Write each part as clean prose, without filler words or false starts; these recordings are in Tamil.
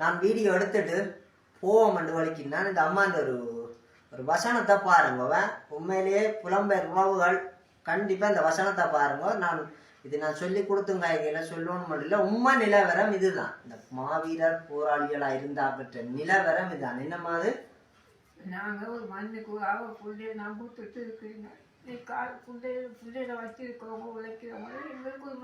நான் வீடியோ எடுத்துட்டு போவோம் வலிக்குன்னா இந்த அம்மாண்ட ஒரு வசனத்தை பாருங்க. உண்மையிலேயே புலம்பெயர் உறவுகள் கண்டிப்பா இந்த வசனத்தை பாருங்க. நான் சொல்லி கொடுத்துங்க சொல்லணும் மட்டும் இல்லை, உண்மை நிலவரம் இதுதான். இந்த மாவீரர் போராளிகளா இருந்தாக்கிட்ட நிலவரம் இதுதான். என்ன மாதிரி நாங்க ஒரு மண்ணுக்கு புள்ளைய நான் கூத்துட்டு இருக்கிறீங்க, நீ புள்ளையில வச்சிருக்கவங்க உழைக்கிறவங்க எங்களுக்கு ஒரு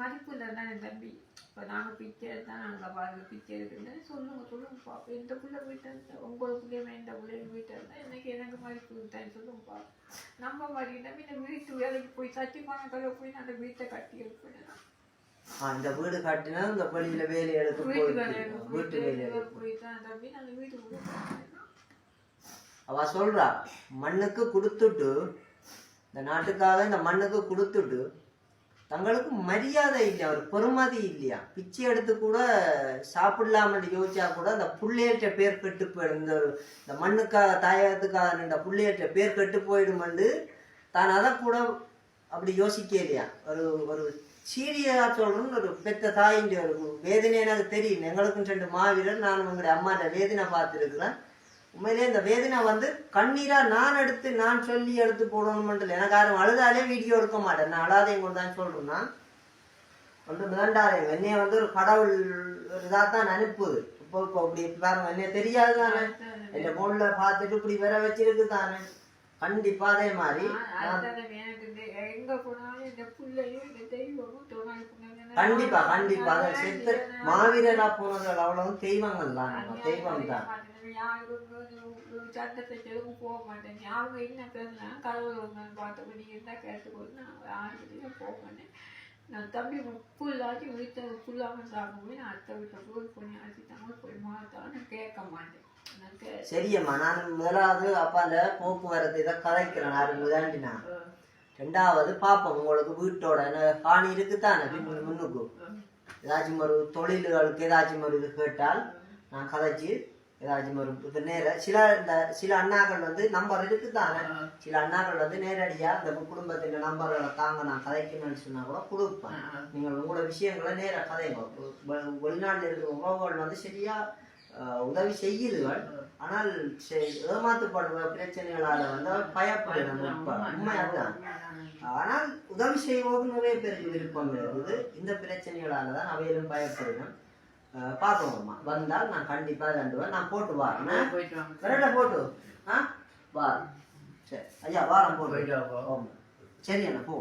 மதிப்பு இல்லை தானே தம்பி. இப்போ நாங்கள் பிச்சை எடுத்தால் நாங்கள் பாருங்க பிச்சை எடுக்குன்னு சொல்லுங்க பாப்போம். எந்த பிள்ளை வீட்டை இருந்தால் உங்களுக்கு பிள்ளையுமே எந்த பிள்ளையும் வீட்டை இருந்தால் எனக்கு எனக்கு மதிப்பு இருந்தான்னு சொல்லுங்க பாப்போம். நம்ம மாதிரி நம்ம இந்த வீட்டு வேலைக்கு போய் சத்தியமான கதை போய் நான் அந்த வீட்டை கட்டி எடுப்பேன். இந்த வீடு கட்டினா இந்த பள்ளியில வேலை எடுத்து வீட்டு வேலை போயிட்டான் தம்பி. நான் அந்த வீட்டுக்கு அவ சொல்றா, மண்ணுக்கு கொடுத்துட்டு இந்த நாட்டுக்காக இந்த மண்ணுக்கு கொடுத்துட்டு தங்களுக்கு மரியாதை இல்லையா, ஒரு பெருமதி இல்லையா. பிச்சை எடுத்து கூட சாப்பிடலாமன்னு யோசிச்சா கூட அந்த புள்ளையற்ற பேர் கெட்டு போயிடும். இந்த மண்ணுக்காக தாயகத்துக்காக இந்த புள்ளையற்ற பேர் கெட்டு போயிடுமெண்டு தான் அதை கூட அப்படி யோசிக்க இல்லையா. ஒரு சீரியஸா சொல்றோம்னு ஒரு பெத்த தாயின் ஒரு வேதனை எனக்கு தெரியும். எங்களுக்கும் 2 மாவீரர், நான் உங்களுடைய அம்மாட்ட வேதனை பார்த்துருக்குறேன். உண்மையிலே இந்த வேதனை கண்ணீரா நான் சொல்லி எடுத்து போடணும்னு எனக்கு யாரும் அழுதாலே வீடியோ எடுக்க மாட்டேன். நான் அழாதையும் கொண்டு தான் சொல்றேன்னா ஒன்று மிதண்டாரே என்னைய ஒரு கடவுள் ஒரு இதாத்தான் அனுப்புது. இப்போ இப்படி பாருங்க, என்னைய தெரியாது தானே, என் போன்ல பார்த்துட்டு இப்படி வர வச்சிருக்கு தானே. கண்டிப்பா அதே மாதிரி கண்டிப்பா கண்டிப்பா அதை செத்து மாவீரரா போனது அவ்வளவு தெய்வங்கள் தான், தெய்வம் தான். சட்டத்தை செலவும் போக மாட்டேன். அவங்க என்ன பேசுனா கடவுள் பார்த்தபடி இருந்தால் கேட்டுக்கொண்டு நான் யாருக்கிட்டையும் போக மாட்டேன். நான் தம்பி ஃபுல்லாச்சு வீட்டை ஃபுல்லாமல் சாப்பிடுவேன். நான் அத்தை வீட்டை போய் கொஞ்சம் அழைச்சிட்டாங்க போய் மாற்றாலும் நான் கேட்க மாட்டேன். சரியம்மா, நான் முதலாவது அப்பா அந்த போக்குவரத்து இதை கதைக்கிறேன். அது முதலாண்டினா 2வது பாப்போம் உங்களுக்கு வீட்டோட காணி இருக்குத்தானே முன்னுக்கு ஏதாச்சும் ஒரு தொழில்களுக்கு ஏதாச்சும் ஒரு இது கேட்டால் நான் கதைச்சு ஏதாச்சும் ஒரு இப்போ சில அண்ணாக்கள் நம்பர் இருக்குதானே. சில அண்ணாக்கள் நேரடியா இந்த குடும்பத்தின் நம்பர்களை தாங்க நான் கதைக்கணும்னு சொன்னா கூட கொடுப்பேன். நீங்கள் உங்களோட விஷயங்களை நேர கதைங்க. வெளிநாட்டில் இருக்கிற உறவுகள் சரியா உதவி செய்யுதுகள். ஆனால் ஏமாத்துப்படுற பிரச்சனைகளால பயப்படணும். உண்மை அதுதான். ஆனால் உதவி செய்வோம் நிறைய பேருக்கு விருப்பம் இருக்குது. இந்த பிரச்சனைகளால தான் அவையிலும் பயப்படணும். பார்ப்போம்மா, வந்தால் நான் கண்டிப்பா தண்டுவேன். நான் போட்டு வாரேன். போட்டு வாரம். சரி ஐயா, வாரம் போட்டு சரி அண்ணா போ.